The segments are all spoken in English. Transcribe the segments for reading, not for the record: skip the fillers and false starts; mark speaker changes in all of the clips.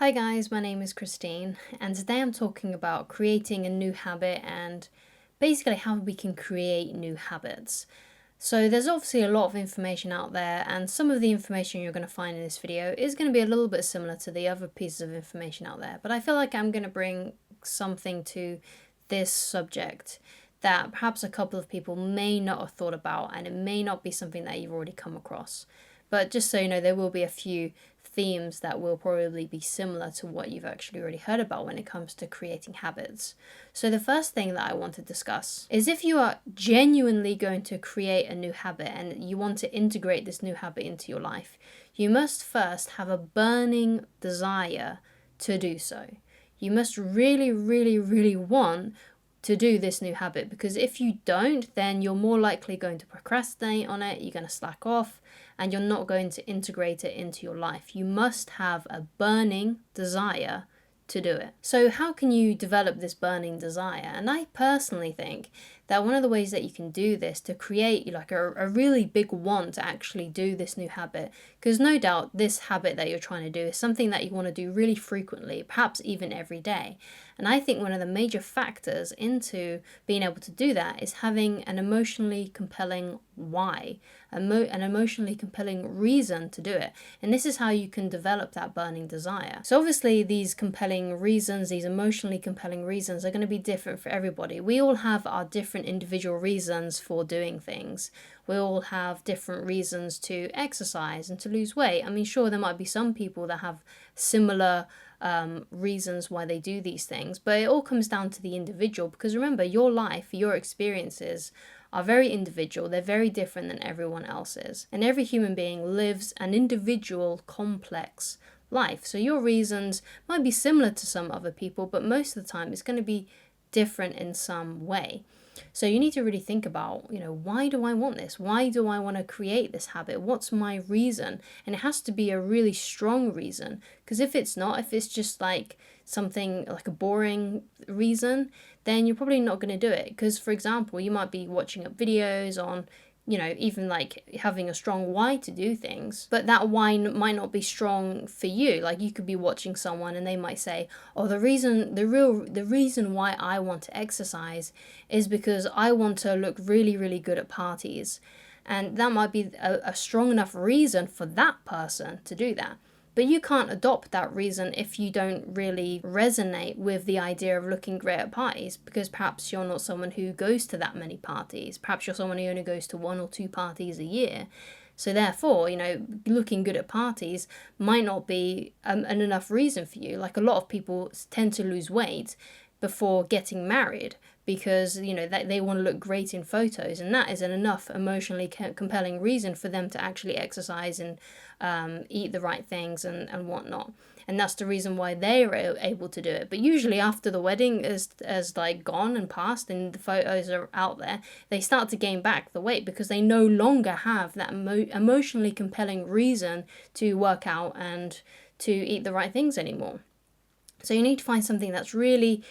Speaker 1: Hi guys, my name is Christine, and today I'm talking about creating a new habit and basically how we can create new habits. So there's obviously a lot of information out there, and some of the information you're going to find in this video is going to be a little bit similar to the other pieces of information out there, but I feel like I'm going to bring something to this subject that perhaps a couple of people may not have thought about, and it may not be something that you've already come across. But just so you know, there will be a few themes that will probably be similar to what you've actually already heard about when it comes to creating habits. So the first thing that I want to discuss is if you are genuinely going to create a new habit and you want to integrate this new habit into your life, you must first have a burning desire to do so. You must really want to do this new habit, because if you don't, then you're more likely going to procrastinate on it, you're going to slack off, and you're not going to integrate it into your life. You must have a burning desire to do it. So how can you develop this burning desire? And I personally think that one of the ways that you can do this to create like a really big want to actually do this new habit, because no doubt this habit that you're trying to do is something that you want to do really frequently, perhaps even every day. And I think one of the major factors into being able to do that is having an emotionally compelling why, an emotionally compelling reason to do it. And this is how you can develop that burning desire. So obviously these compelling reasons, these emotionally compelling reasons are going to be different for everybody. We all have our different individual reasons for doing things. We all have different reasons to exercise and to lose weight. I mean, sure, there might be some people that have similar reasons why they do these things, but it all comes down to the individual, because remember, your life, your experiences are very individual. They're very different than everyone else's, and every human being lives an individual, complex life. So your reasons might be similar to some other people, but most of the time it's going to be different in some way. So you need to really think about, why do I want this? Why do I want to create this habit? What's my reason? And it has to be a really strong reason, because if it's not, if it's just like something like a boring reason, then you're probably not going to do it. Because, for example, you might be watching up videos on even like having a strong why to do things, but that why might not be strong for you. Like you could be watching someone and they might say, oh, the reason why I want to exercise is because I want to look really good at parties. And that might be a strong enough reason for that person to do that. But you can't adopt that reason if you don't really resonate with the idea of looking great at parties, because perhaps you're not someone who goes to that many parties. Perhaps you're someone who only goes to 1 or 2 parties a year. So therefore, looking good at parties might not be an enough reason for you. Like a lot of people tend to lose weight before getting married, because they want to look great in photos, and that is an enough emotionally compelling reason for them to actually exercise and eat the right things and whatnot. And that's the reason why they are able to do it. But usually after the wedding is like gone and passed and the photos are out there, they start to gain back the weight because they no longer have that emotionally compelling reason to work out and to eat the right things anymore. So you need to find something that's really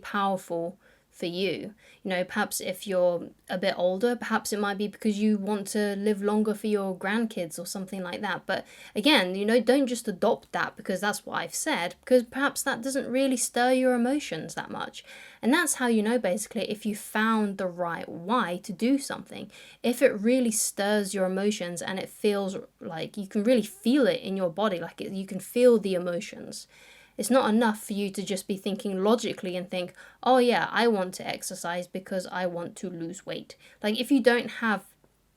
Speaker 1: powerful for you. Perhaps if you're a bit older, perhaps it might be because you want to live longer for your grandkids or something like that. But again, don't just adopt that because that's what I've said, because perhaps that doesn't really stir your emotions that much. And that's how basically if you found the right why to do something. If it really stirs your emotions and it feels like you can really feel it in your body, like you can feel the emotions. It's not enough for you to just be thinking logically and think, oh yeah, I want to exercise because I want to lose weight. Like if you don't have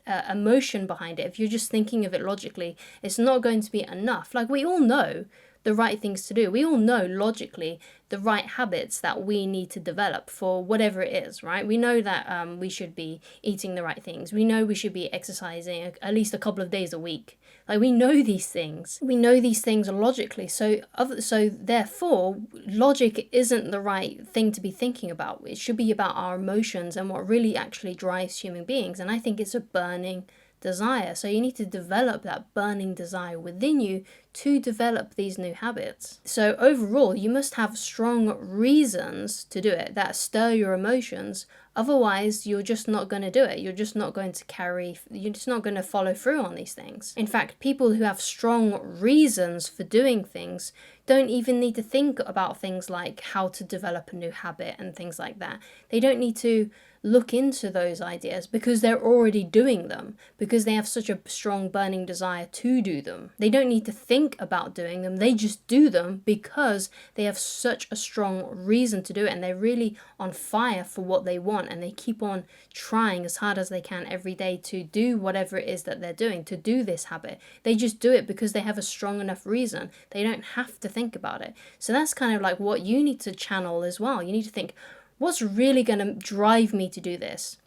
Speaker 1: emotion behind it, if you're just thinking of it logically, it's not going to be enough. Like we all know the right things to do. We all know logically the right habits that we need to develop for whatever it is, right? We know that we should be eating the right things. We know we should be exercising at least a couple of days a week. Like we know these things. We know these things logically. So therefore, logic isn't the right thing to be thinking about. It should be about our emotions and what really actually drives human beings. And I think it's a burning desire. So you need to develop that burning desire within you to develop these new habits. So overall, you must have strong reasons to do it that stir your emotions. Otherwise, you're just not going to do it. You're just not going to follow through on these things. In fact, people who have strong reasons for doing things don't even need to think about things like how to develop a new habit and things like that. They don't need to look into those ideas because they're already doing them, because they have such a strong burning desire to do them. They don't need to think about doing them, they just do them because they have such a strong reason to do it, and they're really on fire for what they want, and they keep on trying as hard as they can every day to do whatever it is that they're doing, to do this habit. They just do it because they have a strong enough reason. They don't have to think about it. So that's kind of like what you need to channel as well. You need to think, what's really going to drive me to do this?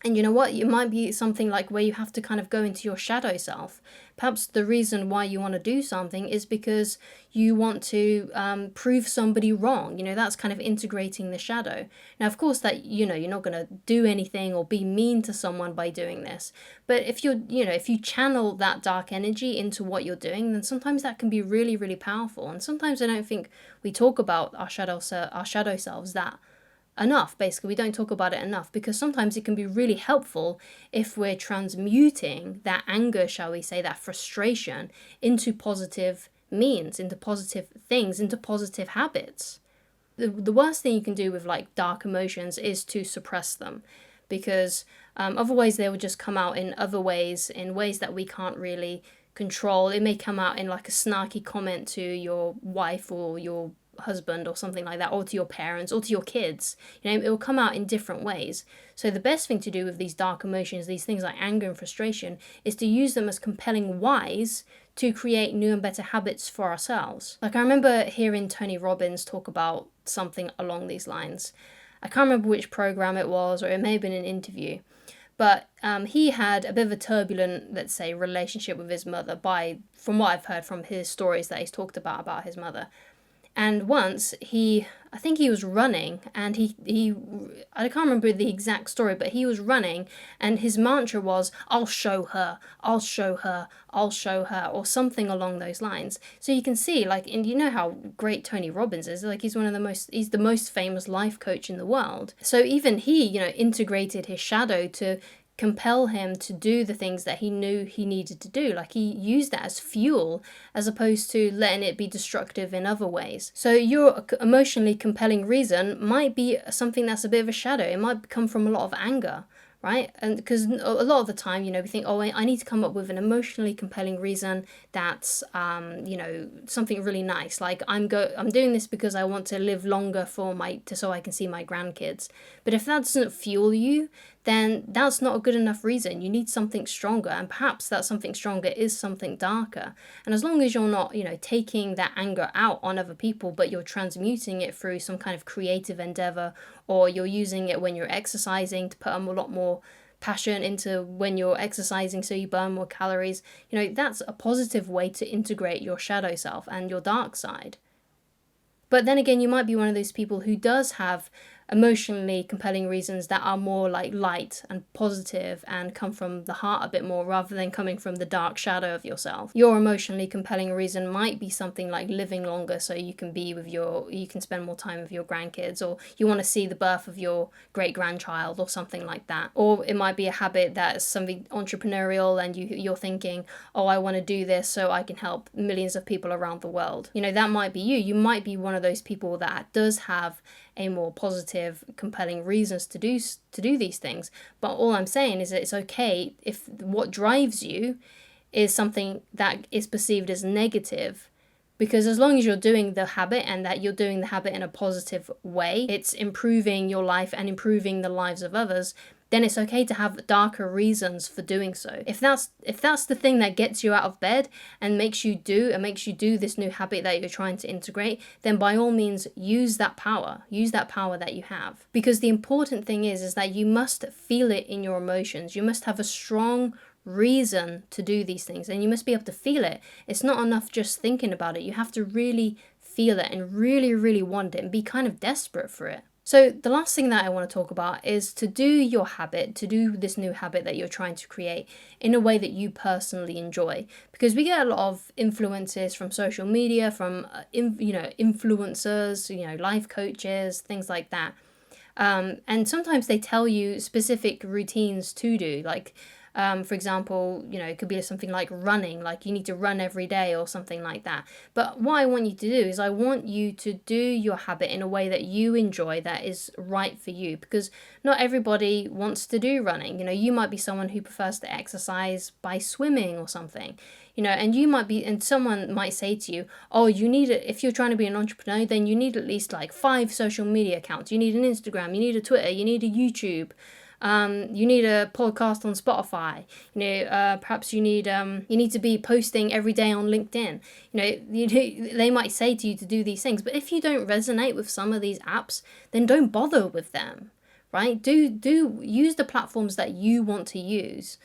Speaker 1: And you know what? It might be something like where you have to kind of go into your shadow self. Perhaps the reason why you want to do something is because you want to prove somebody wrong. That's kind of integrating the shadow. Now, of course, that, you're not going to do anything or be mean to someone by doing this. But if if you channel that dark energy into what you're doing, then sometimes that can be really, really powerful. And sometimes I don't think we talk about our shadow selves that enough. Basically, we don't talk about it enough, because sometimes it can be really helpful if we're transmuting that anger, shall we say, that frustration, into positive means, into positive things, into positive habits. The worst thing you can do with like dark emotions is to suppress them, because otherwise they will just come out in other ways, in ways that we can't really control. It may come out in like a snarky comment to your wife or your husband or something like that, or to your parents or to your kids. It will come out in different ways. So the best thing to do with these dark emotions, these things like anger and frustration, is to use them as compelling whys to create new and better habits for ourselves. Like, I remember hearing Tony Robbins talk about something along these lines. I can't remember which program it was, or it may have been an interview, but he had a bit of a turbulent, let's say, relationship with his mother, from what I've heard from his stories that he's talked about his mother. And once I think he was running, and I can't remember the exact story, but he was running, and his mantra was, "I'll show her, I'll show her, I'll show her," or something along those lines. So you can see, like, and you know how great Tony Robbins is. Like, he's the most famous life coach in the world. So even he, integrated his shadow to compel him to do the things that he knew he needed to do. Like, he used that as fuel as opposed to letting it be destructive in other ways. So your emotionally compelling reason might be something that's a bit of a shadow. It might come from a lot of anger, right? And because a lot of the time, we think, oh, I need to come up with an emotionally compelling reason that's, something really nice. Like, I'm doing this because I want to live longer so I can see my grandkids. But if that doesn't fuel you, then that's not a good enough reason. You need something stronger, and perhaps that something stronger is something darker. And as long as you're not, taking that anger out on other people, but you're transmuting it through some kind of creative endeavor, or you're using it when you're exercising to put a lot more passion into when you're exercising so you burn more calories, that's a positive way to integrate your shadow self and your dark side. But then again, you might be one of those people who does have emotionally compelling reasons that are more like light and positive and come from the heart a bit more, rather than coming from the dark shadow of yourself. Your emotionally compelling reason might be something like living longer so you can spend more time with your grandkids, or you want to see the birth of your great grandchild or something like that. Or it might be a habit that is something entrepreneurial, and you're thinking, oh, I want to do this so I can help millions of people around the world. That might be you. You might be one of those people that does have a more positive, compelling reasons to do these things. But all I'm saying is that it's okay if what drives you is something that is perceived as negative, because as long as you're doing the habit, and that you're doing the habit in a positive way, it's improving your life and improving the lives of others, then it's okay to have darker reasons for doing so. If that's the thing that gets you out of bed and makes you do this new habit that you're trying to integrate, then by all means use that power that you have. Because the important thing is that you must feel it in your emotions. You must have a strong reason to do these things, and you must be able to feel it. It's not enough just thinking about it. You have to really feel it and really, really want it and be kind of desperate for it. So the last thing that I want to talk about is to do this new habit that you're trying to create in a way that you personally enjoy. Because we get a lot of influences from social media, from influencers, life coaches, things like that. And sometimes they tell you specific routines to do. Like, For example, it could be something like running, like you need to run every day or something like that. But what I want you to do is I want you to do your habit in a way that you enjoy, that is right for you, because not everybody wants to do running. You might be someone who prefers to exercise by swimming or something. And someone might say to you, oh, if you're trying to be an entrepreneur, then you need at least like 5 social media accounts. You need an Instagram, you need a Twitter, you need a YouTube. You need a podcast on Spotify. Perhaps you need to be posting every day on LinkedIn. They might say to you to do these things, but if you don't resonate with some of these apps, then don't bother with them, right? Do use the platforms that you want to use.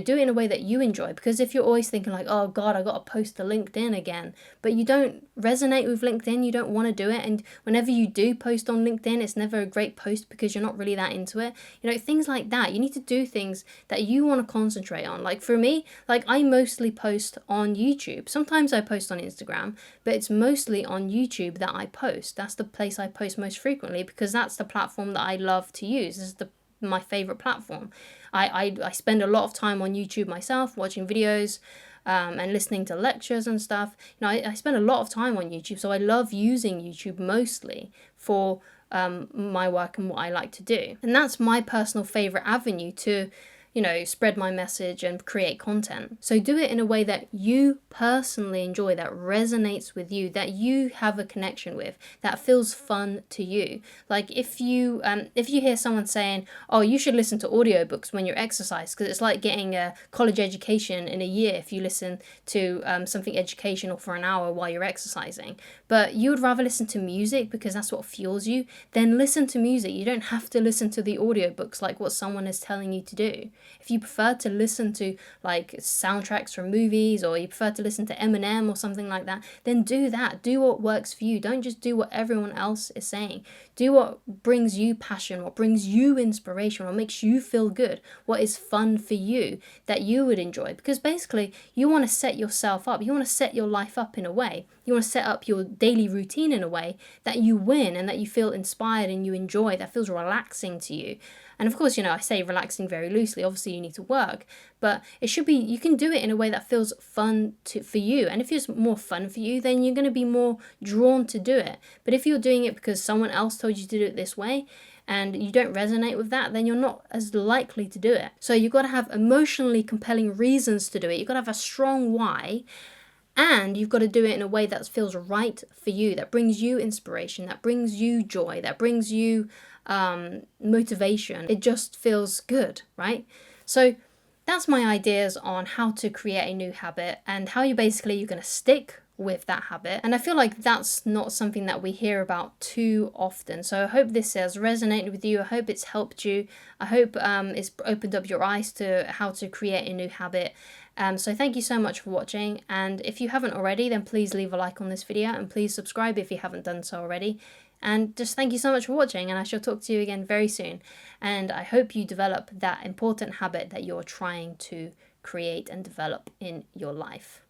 Speaker 1: Do it in a way that you enjoy, because if you're always thinking like, oh God, I got to post to LinkedIn again, but you don't resonate with LinkedIn, you don't want to do it, and whenever you do post on LinkedIn, it's never a great post because you're not really that into it. Things like that. You need to do things that you want to concentrate on. Like for me, like I mostly post on YouTube. Sometimes I post on Instagram, but it's mostly on YouTube that I post. That's the place I post most frequently, because that's the platform that I love to use. This is my favorite platform. I spend a lot of time on YouTube myself, watching videos and listening to lectures and stuff. I spend a lot of time on YouTube, so I love using YouTube mostly for my work and what I like to do. And that's my personal favorite avenue to spread my message and create content. So do it in a way that you personally enjoy, that resonates with you, that you have a connection with, that feels fun to you. Like if you hear someone saying, oh, you should listen to audiobooks when you're exercise, because it's like getting a college education in a year if you listen to something educational for an hour while you're exercising, but you would rather listen to music because that's what fuels you, then listen to music. You don't have to listen to the audiobooks like what someone is telling you to do. If you prefer to listen to like soundtracks from movies, or you prefer to listen to Eminem or something like that, then do that. Do what works for you. Don't just do what everyone else is saying. Do what brings you passion, what brings you inspiration, what makes you feel good, what is fun for you that you would enjoy. Because basically you want to set yourself up. You want to set your life up in a way. You want to set up your daily routine in a way that you win and that you feel inspired and you enjoy, that feels relaxing to you. And of course, I say relaxing very loosely. Obviously, you need to work, but it should be, you can do it in a way that feels fun for you. And if it's more fun for you, then you're going to be more drawn to do it. But if you're doing it because someone else told you to do it this way, and you don't resonate with that, then you're not as likely to do it. So you've got to have emotionally compelling reasons to do it. You've got to have a strong why. And you've got to do it in a way that feels right for you, that brings you inspiration, that brings you joy, that brings you motivation. It just feels good, right? So that's my ideas on how to create a new habit and how you're going to stick with that habit. And I feel like that's not something that we hear about too often. So I hope this has resonated with you. I hope it's helped you. I hope it's opened up your eyes to how to create a new habit. So thank you so much for watching. And if you haven't already, then please leave a like on this video and please subscribe if you haven't done so already. And just thank you so much for watching, and I shall talk to you again very soon. And I hope you develop that important habit that you're trying to create and develop in your life.